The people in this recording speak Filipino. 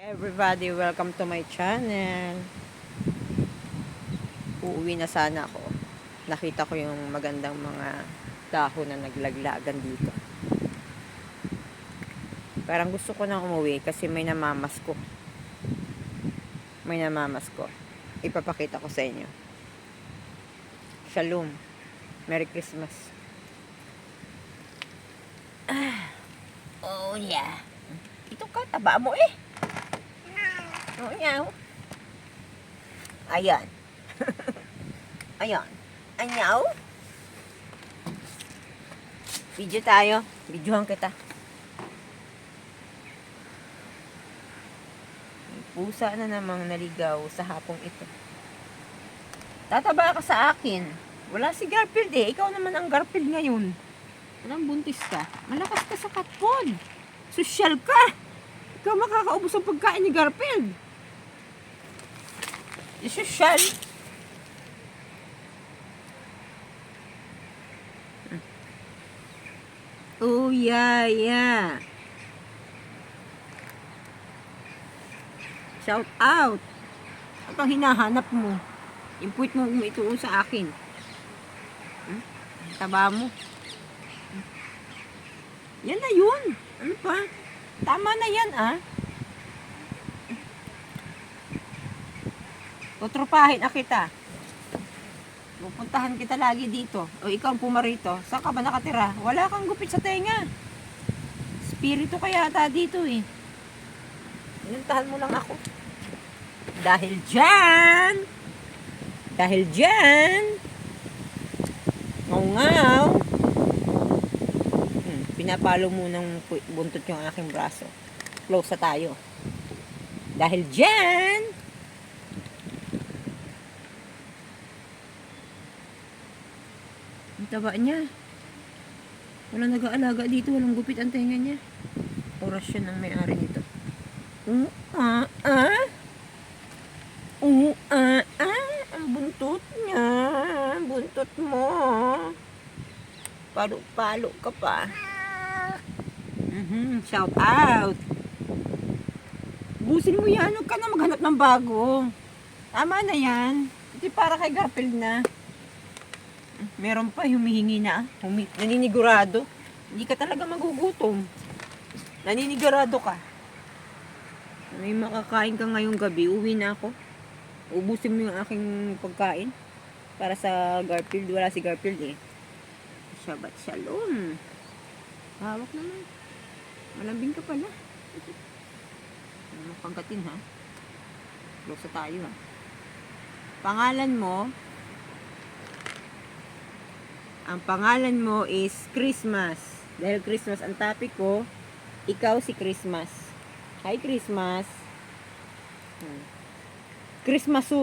Everybody, welcome to my channel. Uuwi na sana ako. Nakita ko yung magandang mga dahon na naglaglagan dito. Parang gusto ko nang umuwi kasi may namamas ko. Ipapakita ko sa inyo. Shalom. Merry Christmas. Oh yeah. Ito ka, taba mo eh. Oh, yeah. Ayan. Ayan. Anyaw. Video tayo. Videohan kita. May pusa na namang naligaw sa hapong ito. Tataba ka sa akin. Wala si Garfield eh. Ikaw naman ang Garfield ngayon. Anong buntis ka? Malakas ka sa katpon. Sosyal ka. Ikaw makakaubos ang pagkain ni Garfield. Sosyal. Oh, yeah. Shout out. At ang hinahanap mo. Yung puwit mo umituon sa akin. Taba mo. Yan na yun. Ano pa? Tama na yan, ah. Tutropahin na kita. Pupuntahan kita lagi dito. O ikaw ang pumarito. Saan ka ba nakatira? Wala kang gupit sa tenga. Spirito kaya ata dito eh. Inuntahan mo lang ako. Dahil dyan, ngaw. Pinapalo mo ng buntot yung aking braso. Close na tayo. Dahil dyan, ang taba niya. Walang nag-aalaga dito. Walang gupit ang tenga niya. Orasyon ang may-ari nito. Ang buntot niya. Buntot mo. Palo-palo ka pa. Shout out. Busin mo yan. Huwag ka na maghanap ng bago. Tama na yan. Hindi para kay Garfield na. Meron pa, humihingi na. Naninigurado. Hindi ka talaga magugutom. Naninigurado ka. May makakain ka ngayong gabi. Uwi na ako. Ubusin mo yung aking pagkain. Para sa Garfield. Wala si Garfield eh. Shabbat shalom. Hawak naman. Malambing ka pala. Pagkatin ha. Close tayo ha. Pangalan mo. Ang pangalan mo is Christmas. Dahil Christmas ang topic ko, ikaw si Christmas. Hi Christmas. Christmas